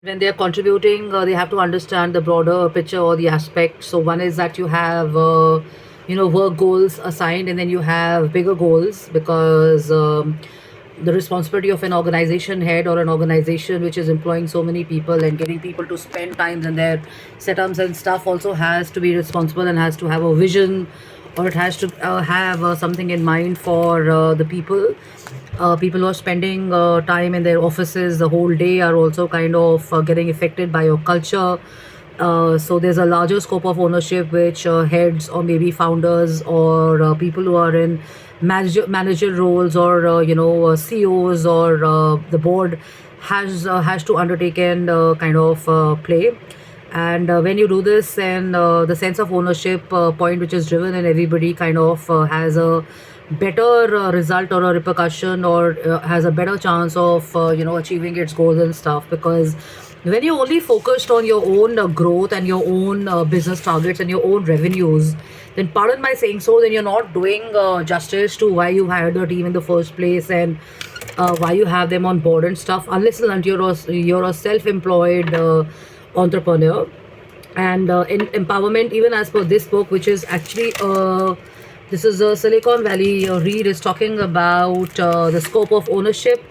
When they're contributing, they have to understand the broader picture or the aspect. So one is that you have work goals assigned, and then you have bigger goals, because the responsibility of an organization head or an organization which is employing so many people and getting people to spend times in their setups and stuff also has to be responsible and has to have a vision, or it has to have something in mind for the people who are spending time in their offices the whole day are also kind of getting affected by your culture. So there's a larger scope of ownership which heads or maybe founders or people who are in manager roles, or CEOs, or the board has to undertake and kind of play. And when you do this, and the sense of ownership point which is driven in everybody kind of has a better result or a repercussion, or has a better chance of achieving its goals and stuff. Because when you're only focused on your own growth and your own business targets and your own revenues, then pardon my saying so, then you're not doing justice to why you hired the team in the first place, and why you have them on board and stuff, unless and until you're a self-employed entrepreneur. And in empowerment, even as per this book, which is actually this is a Silicon Valley read, is talking about the scope of ownership.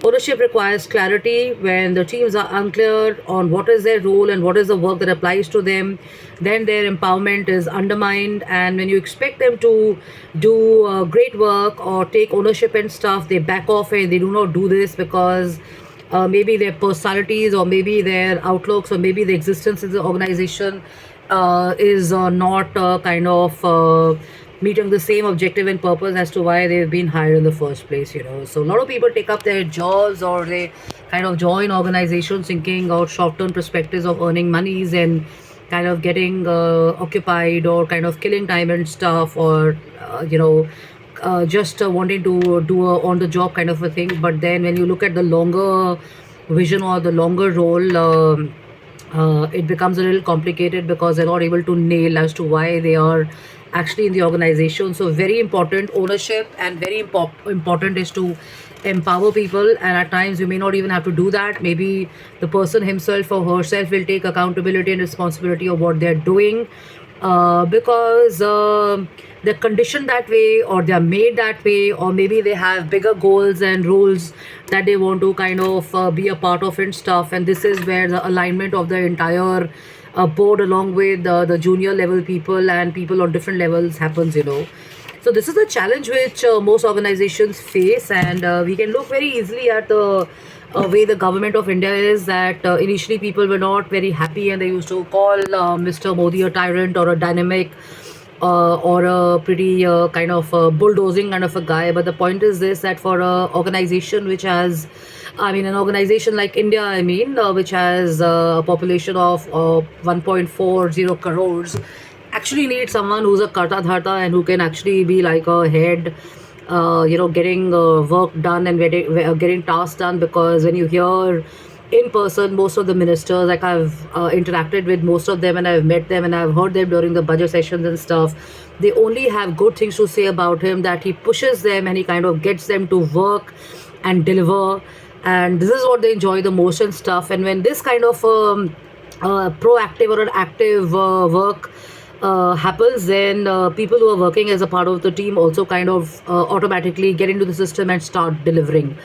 Ownership requires clarity. When the teams are unclear on what is their role and what is the work that applies to them, then their empowerment is undermined. And when you expect them to do great work or take ownership and stuff, they back off and they do not do this, because maybe their personalities, or maybe their outlooks, or maybe the existence in the organization is not kind of meeting the same objective and purpose as to why they've been hired in the first place. So a lot of people take up their jobs, or they kind of join organizations thinking out short-term perspectives of earning monies and kind of getting occupied, or kind of killing time and stuff, or just wanting to do a on the job kind of a thing. But then when you look at the longer vision or the longer role, it becomes a little complicated, because they're not able to nail as to why they are actually in the organization. So very important ownership, and very important is to empower people. And at times you may not even have to do that. Maybe the person himself or herself will take accountability and responsibility of what they're doing, because they're conditioned that way, or they're made that way, or maybe they have bigger goals and roles that they want to kind of be a part of and stuff. And this is where the alignment of the entire board, along with the junior level people and people on different levels, happens. So this is the challenge which most organizations face, and we can look very easily at the way the government of India is. That initially people were not very happy, and they used to call Mr. Modi a tyrant, or a dynamic, or a pretty kind of bulldozing kind of a guy. But the point is this: that for a organization which has, I mean, an organization like India, I mean, which has a population of 1.40 crores, actually need someone who's a karta dharta, and who can actually be like a head, getting work done and getting tasks done. Because when you hear in person most of the ministers, like I've interacted with most of them, and I've met them, and I've heard them during the budget sessions and stuff, they only have good things to say about him, that he pushes them and he kind of gets them to work and deliver. And this is what they enjoy the most and stuff. And when this kind of proactive or an active work happens, then people who are working as a part of the team also kind of automatically get into the system and start delivering.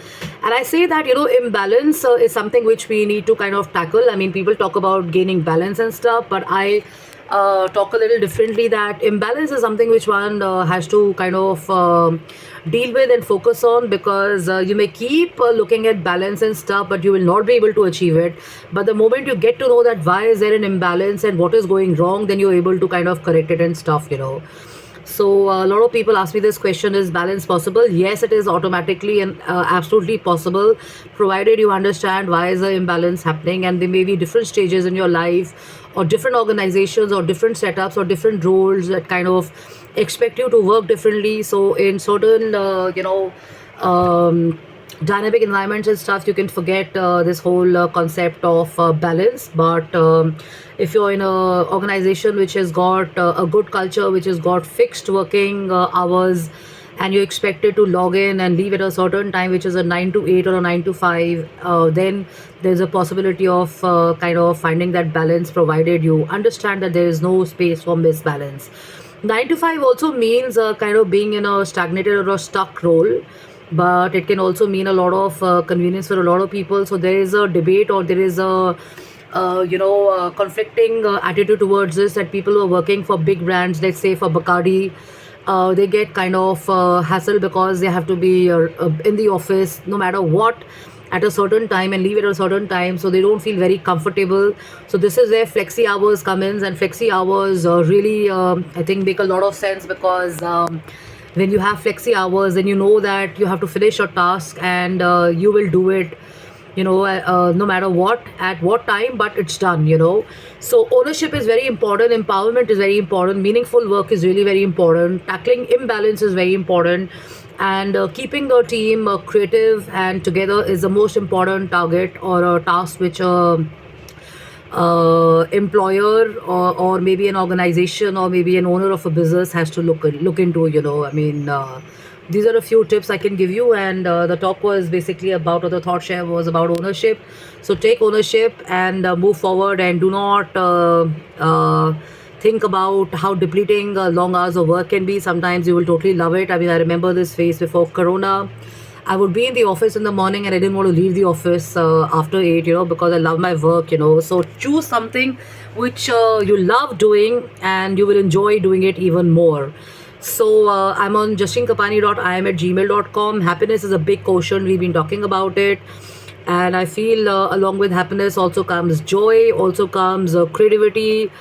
And I say that, imbalance is something which we need to kind of tackle. I mean, people talk about gaining balance and stuff, but I talk a little differently, that imbalance is something which one has to kind of deal with and focus on. Because you may keep looking at balance and stuff, but you will not be able to achieve it. But the moment you get to know that why is there an imbalance and what is going wrong, then you're able to kind of correct it and stuff. So a lot of people ask me this question: is balance possible? Yes, it is automatically and absolutely possible, provided you understand why is the imbalance happening. And there may be different stages in your life, or different organizations, or different setups, or different roles that kind of expect you to work differently. So in certain dynamic environments and stuff, you can forget this whole concept of balance. But if you're in a organization which has got a good culture, which has got fixed working hours, and you're expected to log in and leave at a certain time, which is a 9 to 8 or a 9 to 5, then there's a possibility of kind of finding that balance, provided you understand that there is no space for misbalance. 9 to 5 also means kind of being in a stagnated or a stuck role, but it can also mean a lot of convenience for a lot of people. So there is a debate, or there is a conflicting attitude towards this, that people who are working for big brands, let's say for Bacardi, they get kind of hassle because they have to be in the office no matter what at a certain time and leave at a certain time, so they don't feel very comfortable. So this is where flexi hours come in, and flexi hours really I think make a lot of sense, because when you have flexi hours, then you know that you have to finish your task, and you will do it, no matter what, at what time, but it's done. So ownership is very important, empowerment is very important, meaningful work is really very important, tackling imbalance is very important, and keeping the team creative and together is the most important target or a task which employer, or maybe an organization, or maybe an owner of a business has to look into. I mean, these are a few tips I can give you, and the talk was basically about, or the thought share was about ownership. So take ownership and move forward, and do not think about how depleting long hours of work can be. Sometimes you will totally love it. I mean, I remember this phase before Corona. I would be in the office in the morning, and I didn't want to leave the office after 8, because I love my work. So choose something which you love doing, and you will enjoy doing it even more. So I'm on justinkapani.im@gmail.com. Happiness is a big quotient. We've been talking about it. And I feel along with happiness also comes joy, also comes creativity,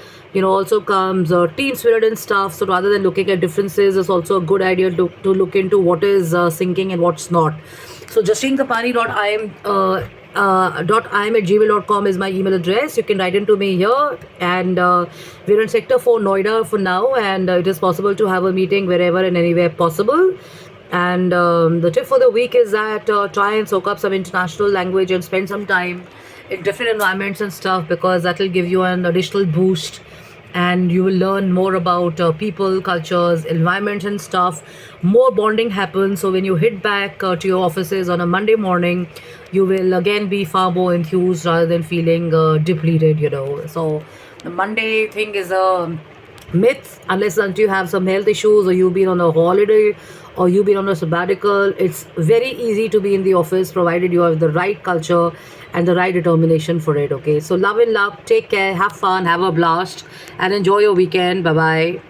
also comes team spirit and stuff. So rather than looking at differences, it's also a good idea to look into what is sinking and what's not. So justinkapani.im is my email address. You can write into me here, and we're in Sector 4 Noida for now, and it is possible to have a meeting wherever and anywhere possible. And the tip for the week is that try and soak up some international language and spend some time in different environments and stuff, because that will give you an additional boost, and you will learn more about people, cultures, environments and stuff. More bonding happens. So when you hit back to your offices on a Monday morning, you will again be far more enthused rather than feeling depleted. So the Monday thing is a myth, unless until you have some health issues, or you've been on a holiday, or you've been on a sabbatical. It's very easy to be in the office, provided you have the right culture and the right determination for it. Okay, so love and luck, take care, have fun, have a blast, and enjoy your weekend. Bye bye.